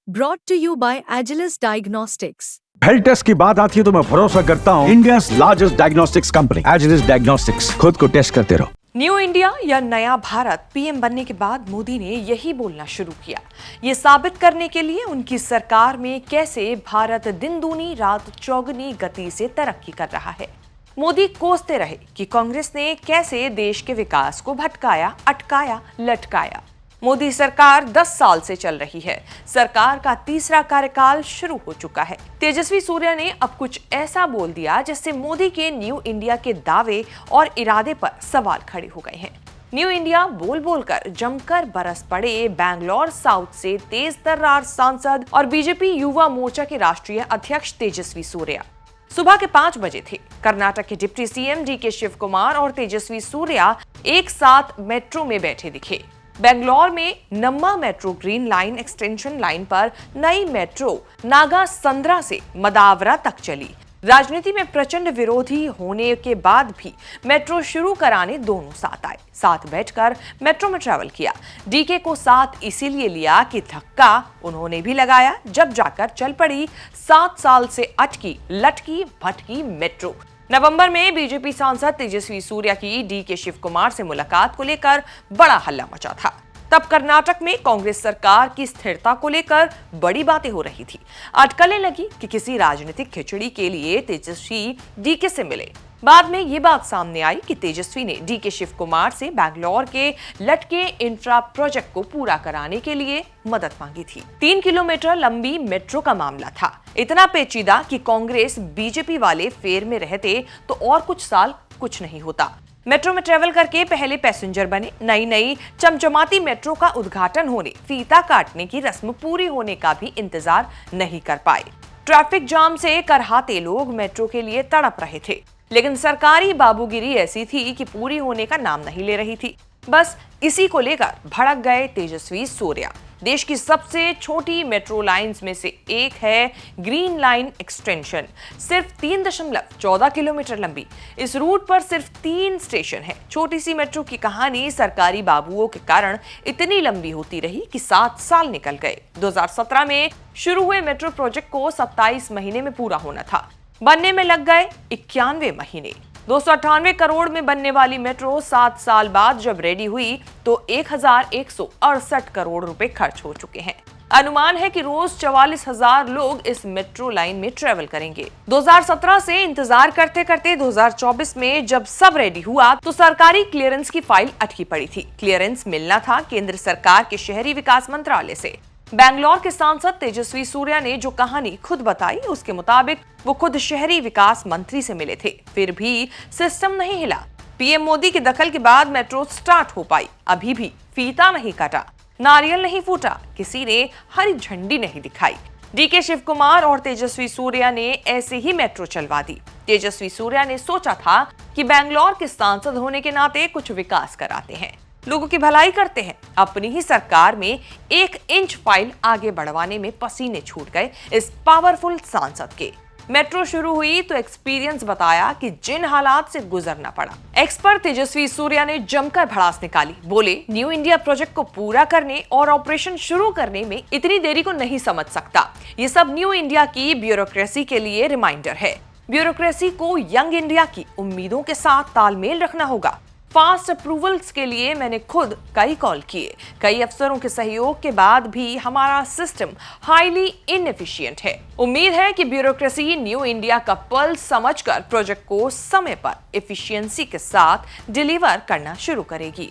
Brought to you by Agilus Diagnostics. Health test की बात आती है तो मैं भरोसा करता हूँ India's largest diagnostics company Agilus diagnostics. खुद को टेस्ट करते रहो। न्यू इंडिया या नया भारत पीएम बनने के बाद मोदी ने यही बोलना शुरू किया, ये साबित करने के लिए उनकी सरकार में कैसे भारत दिन दूनी रात चौगुनी गति से तरक्की कर रहा है। मोदी कोसते रहे कि कांग्रेस ने कैसे देश के विकास को भटकाया, अटकाया, लटकाया। मोदी सरकार 10 साल से चल रही है। सरकार का तीसरा कार्यकाल शुरू हो चुका है। तेजस्वी सूर्या ने अब कुछ ऐसा बोल दिया जिससे मोदी के न्यू इंडिया के दावे और इरादे पर सवाल खड़े हो गए हैं। न्यू इंडिया बोल बोलकर जमकर बरस पड़े बैंगलोर साउथ से तेज तर्रार सांसद और बीजेपी युवा मोर्चा के राष्ट्रीय अध्यक्ष तेजस्वी सूर्या। सुबह के 5 बजे थे। कर्नाटक के deputy CM DK Shivakumar और तेजस्वी सूर्या एक साथ मेट्रो में बैठे दिखे। बेंगलोर में Namma metro green line extension line पर नई मेट्रो नागा संद्रा से मदावरा तक चली। राजनीति में प्रचंड विरोधी होने के बाद भी मेट्रो शुरू कराने दोनों साथ आए, साथ बैठकर मेट्रो में ट्रैवल किया। डीके को साथ इसीलिए लिया कि धक्का उन्होंने भी लगाया जब जाकर चल पड़ी 7 साल से अटकी लटकी भटकी मेट्रो। नवंबर में बीजेपी सांसद तेजस्वी सूर्या की डीके शिव कुमार से मुलाकात को लेकर बड़ा हल्ला मचा था। तब कर्नाटक में कांग्रेस सरकार की स्थिरता को लेकर बड़ी बातें हो रही थी। अटकलें लगी कि किसी राजनीतिक खिचड़ी के लिए तेजस्वी डीके से मिले। बाद में ये बात सामने आई कि तेजस्वी ने डीके शिव कुमार से बैंगलोर के लटके इंफ्रा प्रोजेक्ट को पूरा कराने के लिए मदद मांगी थी। 3 किलोमीटर लंबी मेट्रो का मामला था, इतना पेचीदा कि कांग्रेस बीजेपी वाले फेर में रहते तो और कुछ साल कुछ नहीं होता। मेट्रो में ट्रेवल करके पहले पैसेंजर बने। नई चमचमाती मेट्रो का उद्घाटन होने, फीता काटने की रस्म पूरी होने का भी इंतजार नहीं कर पाए। ट्रैफिक जाम से करहाते लोग मेट्रो के लिए तड़प रहे थे, लेकिन सरकारी बाबूगिरी ऐसी थी कि पूरी होने का नाम नहीं ले रही थी। बस इसी को लेकर भड़क गए तेजस्वी सूर्या। देश की सबसे छोटी मेट्रो लाइंस में से एक है ग्रीन लाइन एक्सटेंशन, सिर्फ 3.14 किलोमीटर लंबी। इस रूट पर सिर्फ 3 स्टेशन है। छोटी सी मेट्रो की कहानी सरकारी बाबुओं के कारण इतनी लंबी होती रही कि 7 साल निकल गए। 2017 में शुरू हुए मेट्रो प्रोजेक्ट को 27 महीने में पूरा होना था, बनने में लग गए 91 महीने। 298 करोड़ में बनने वाली मेट्रो 7 साल बाद जब रेडी हुई तो 1168 करोड़ रुपए खर्च हो चुके हैं। अनुमान है कि रोज 44,000 लोग इस मेट्रो लाइन में ट्रेवल करेंगे। 2017 से इंतजार करते करते 2024 में जब सब रेडी हुआ तो सरकारी क्लियरेंस की फाइल अटकी पड़ी थी। क्लियरेंस मिलना था केंद्र सरकार के शहरी विकास मंत्रालय से। बैंगलोर के सांसद तेजस्वी सूर्या ने जो कहानी खुद बताई, उसके मुताबिक वो खुद शहरी विकास मंत्री से मिले थे, फिर भी सिस्टम नहीं हिला। पीएम मोदी के दखल के बाद मेट्रो स्टार्ट हो पाई। अभी भी फीता नहीं काटा, नारियल नहीं फूटा, किसी ने हरी झंडी नहीं दिखाई। डीके शिव कुमार और तेजस्वी सूर्या ने ऐसे ही मेट्रो चलवा दी। तेजस्वी सूर्या ने सोचा था कि बैंगलोर के सांसद होने के नाते कुछ विकास कराते हैं, लोगों की भलाई करते हैं। अपनी ही सरकार में 1 इंच फाइल आगे बढ़वाने में पसीने छूट गए इस पावरफुल सांसद के। मेट्रो शुरू हुई तो एक्सपीरियंस बताया कि जिन हालात से गुजरना पड़ा। एक्सपर्ट तेजस्वी सूर्या ने जमकर भड़ास निकाली। बोले, न्यू इंडिया प्रोजेक्ट को पूरा करने और ऑपरेशन शुरू करने में इतनी देरी को नहीं समझ सकता। ये सब न्यू इंडिया की ब्यूरोक्रेसी के लिए रिमाइंडर है। ब्यूरोक्रेसी को यंग इंडिया की उम्मीदों के साथ तालमेल रखना होगा। फास्ट अप्रूवल्स के लिए मैंने खुद कई कॉल किए। कई अफसरों के सहयोग के बाद भी हमारा सिस्टम हाईली इनएफिशिएंट है। उम्मीद है कि ब्यूरोक्रेसी न्यू इंडिया का पल्स समझकर प्रोजेक्ट को समय पर एफिशिएंसी के साथ डिलीवर करना शुरू करेगी।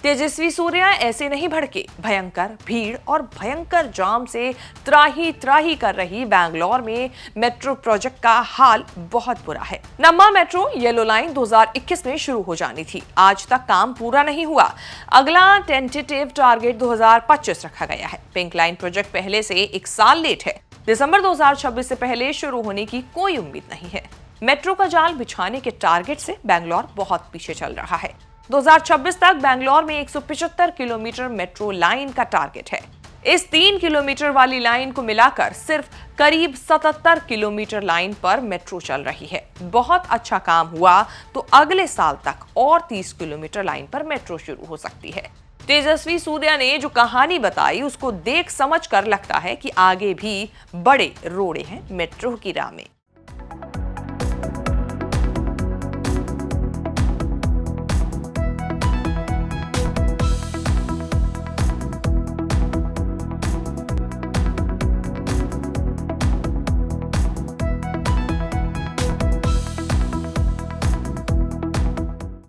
तेजस्वी सूर्या ऐसे नहीं भड़के। भयंकर भीड़ और भयंकर जाम से त्राही त्राही कर रही बैंगलोर में मेट्रो प्रोजेक्ट का हाल बहुत बुरा है। नम्मा मेट्रो येलो लाइन 2021 में शुरू हो जानी थी, आज तक काम पूरा नहीं हुआ। अगला टेंटेटिव टारगेट 2025 रखा गया है। पिंक लाइन प्रोजेक्ट पहले से 1 साल लेट है। दिसंबर 2026 से पहले शुरू होने की कोई उम्मीद नहीं है। मेट्रो का जाल बिछाने के टारगेट से बैंगलोर बहुत पीछे चल रहा है। 2026 तक बैंगलोर में 175 किलोमीटर मेट्रो लाइन का टारगेट है। इस 3 किलोमीटर वाली लाइन को मिलाकर सिर्फ करीब 77 किलोमीटर लाइन पर मेट्रो चल रही है। बहुत अच्छा काम हुआ तो अगले साल तक और 30 किलोमीटर लाइन पर मेट्रो शुरू हो सकती है। तेजस्वी सूर्या ने जो कहानी बताई उसको देख समझ कर लगता है कि आगे भी बड़े रोड़े हैं मेट्रो की राह में।